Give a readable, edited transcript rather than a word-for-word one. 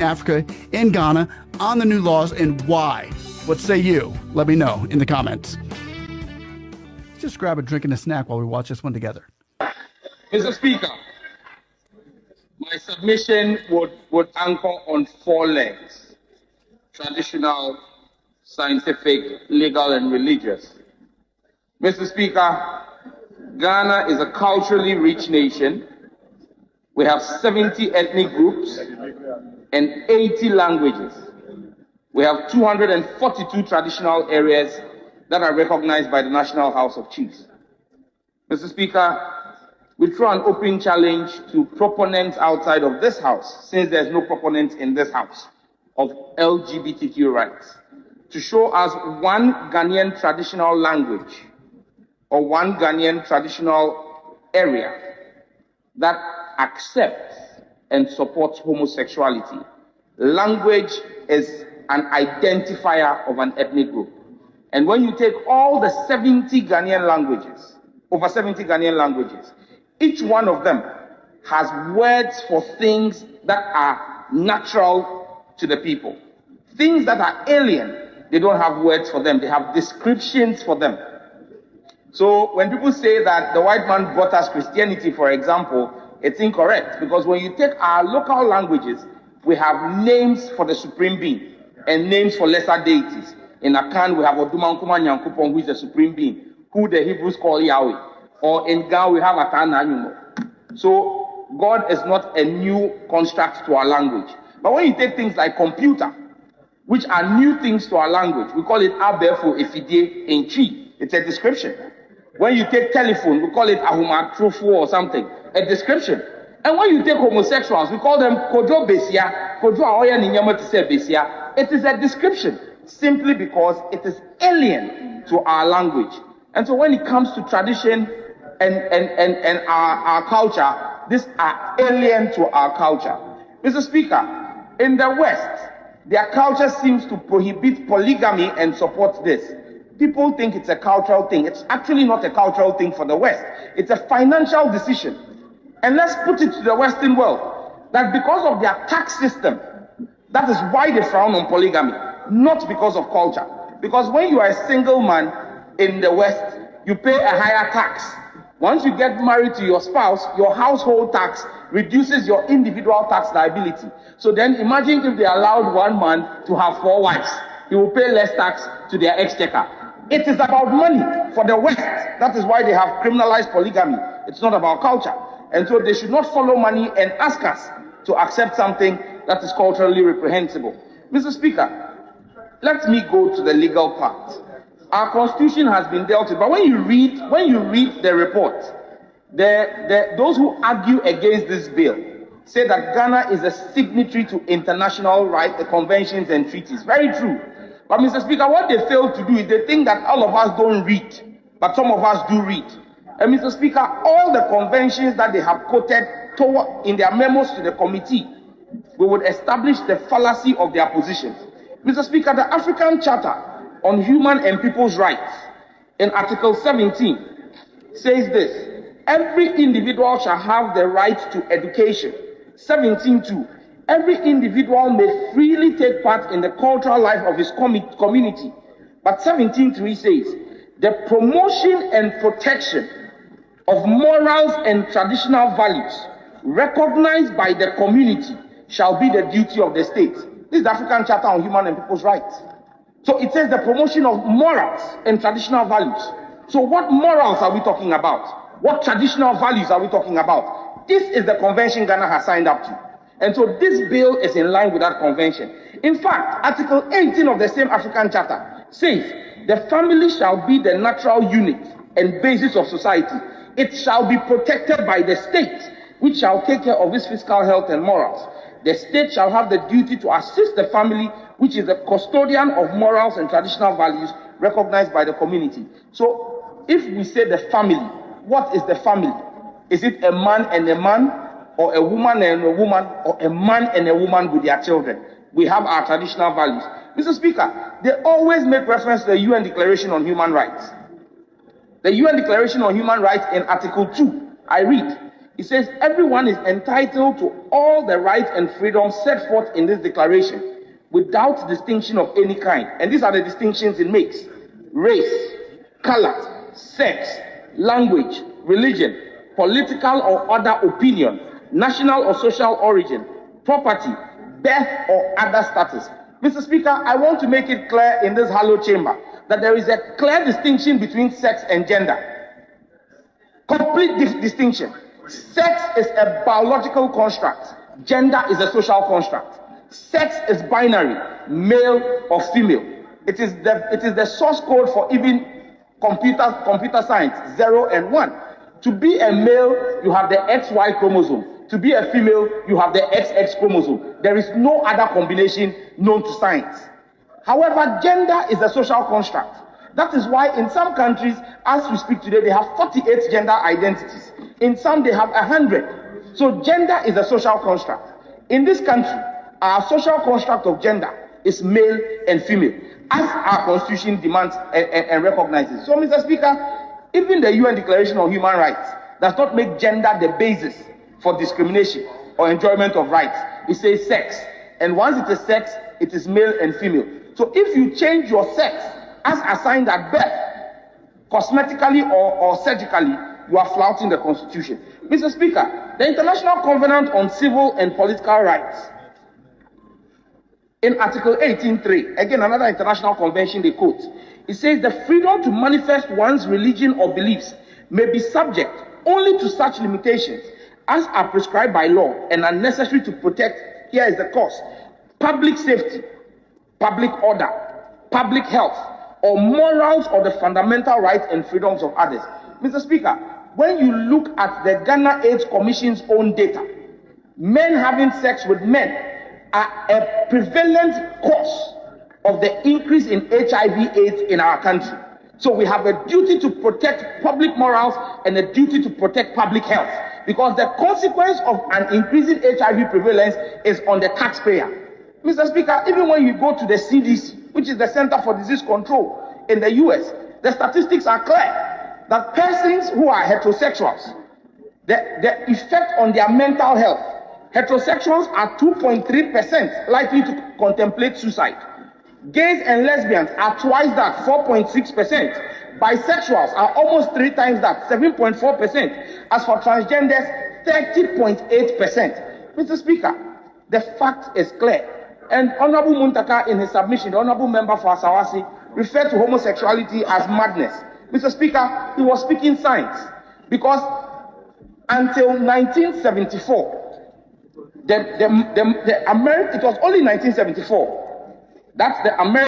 Africa in Ghana on the new laws and why. What say you? Let me know in the comments. Just grab a drink and a snack while we watch this one together. Mr. Speaker, my submission would anchor on 4 legs: traditional, scientific, legal, and religious. Mr. Speaker, Ghana is a culturally rich nation. We have 70 ethnic groups and 80 languages. We have 242 traditional areas that are recognized by the National House of Chiefs. Mr. Speaker, we throw an open challenge to proponents outside of this house, since there's no proponent in this house, of LGBTQ rights, to show us one Ghanaian traditional language or one Ghanaian traditional area that accepts and supports homosexuality. Language is an identifier of an ethnic group. And when you take all the 70 Ghanaian languages, over 70 Ghanaian languages, each one of them has words for things that are natural to the people. Things that are alien, they don't have words for them. They have descriptions for them. So when people say that the white man brought us Christianity, for example, it's incorrect. Because when you take our local languages, we have names for the supreme being and names for lesser deities. In Akan, we have Odumankuma Nyankupon, who is the supreme being, who the Hebrews call Yahweh. Or in Ga, we have Atana. So God is not a new construct to our language. But when you take things like computer, which are new things to our language, we call it Abefo Efidie Enchi. It's a description. When you take telephone, we call it Ahuma Trufu or something, a description. And when you take homosexuals, we call them Kojo Besia, Kojo Aoya Ninyama Tise Besia. It is a description, simply because it is alien to our language. And so when it comes to tradition and our culture, these are alien to our culture. Mr. Speaker, in the West, their culture seems to prohibit polygamy and support this. People think it's a cultural thing. It's actually not a cultural thing for the West. It's a financial decision. And let's put it to the Western world, that because of their tax system, that is why they frown on polygamy, not because of culture. Because when you are a single man in the West, you pay a higher tax. Once you get married to your spouse, your household tax reduces your individual tax liability. So then imagine if they allowed one man to have 4 wives. He will pay less tax to their exchequer. It is about money for the West. That is why they have criminalized polygamy. It's not about culture. And so they should not follow money and ask us to accept something that is culturally reprehensible. Mr. Speaker, let me go to the legal part. Our constitution has been dealt with, but when you read the report, those who argue against this bill say that Ghana is a signatory to international rights, conventions and treaties. Very true. But Mr. Speaker, what they fail to do is they think that all of us don't read, but some of us do read. And Mr. Speaker, all the conventions that they have quoted in their memos to the committee, we would establish the fallacy of their positions. Mr. Speaker, the African Charter on Human and People's Rights in Article 17 says this: every individual shall have the right to education. 17.2, every individual may freely take part in the cultural life of his community. But 17.3 says, the promotion and protection of morals and traditional values recognized by the community shall be the duty of the state. This is the African Charter on Human and People's Rights. So it says the promotion of morals and traditional values. So what morals are we talking about? What traditional values are we talking about? This is the convention Ghana has signed up to. And so this bill is in line with that convention. In fact, Article 18 of the same African Charter says, the family shall be the natural unit and basis of society. It shall be protected by the state, which shall take care of its fiscal health and morals. The state shall have the duty to assist the family, which is the custodian of morals and traditional values recognized by the community. So if we say the family, what is the family? Is it a man and a man, or a woman and a woman, or a man and a woman with their children? We have our traditional values. Mr. Speaker, they always make reference to the UN Declaration on Human Rights. The UN Declaration on Human Rights in Article 2, I read, It says everyone is entitled to all the rights and freedoms set forth in this declaration without distinction of any kind. And these are the distinctions it makes: race, color, sex, language, religion, political or other opinion, national or social origin, property, birth or other status. Mr. Speaker, I want to make it clear in this hallowed chamber that there is a clear distinction between sex and gender. Complete distinction. Sex is a biological construct. Gender is a social construct. Sex is binary, male or female. It is the source code for even computer science, 0 and 1. To be a male, you have the XY chromosome. To be a female, you have the XX chromosome. There is no other combination known to science. However, gender is a social construct. That is why in some countries, as we speak today, they have 48 gender identities. In some, they have 100. So gender is a social construct. In this country, our social construct of gender is male and female, as our constitution demands and recognizes. So, Mr. Speaker, even the UN Declaration on Human Rights does not make gender the basis for discrimination or enjoyment of rights. It says sex. And once it is sex, it is male and female. So if you change your sex as assigned at birth, cosmetically or surgically, you are flouting the Constitution. Mr. Speaker, the International Covenant on Civil and Political Rights, in Article 18.3, again another international convention they quote, it says the freedom to manifest one's religion or beliefs may be subject only to such limitations as are prescribed by law and are necessary to protect, here is the cause, public safety, public order, public health, or morals or the fundamental rights and freedoms of others. Mr. Speaker, when you look at the Ghana AIDS Commission's own data, men having sex with men are a prevalent cause of the increase in HIV/AIDS in our country. So we have a duty to protect public morals and a duty to protect public health, because the consequence of an increasing HIV prevalence is on the taxpayer. Mr. Speaker, even when you go to the CDC, which is the Center for Disease Control in the US, the statistics are clear that persons who are heterosexuals, the effect on their mental health, heterosexuals are 2.3% likely to contemplate suicide. Gays and lesbians are twice that, 4.6%. Bisexuals are almost 3 times that, 7.4%. As for transgenders, 30.8%. Mr. Speaker, the fact is clear. And Honorable Muntaka, in his submission, the Honorable Member for Asawasi, referred to homosexuality as madness. Mr. Speaker, he was speaking science, because until 1974, it was only 1974 that the American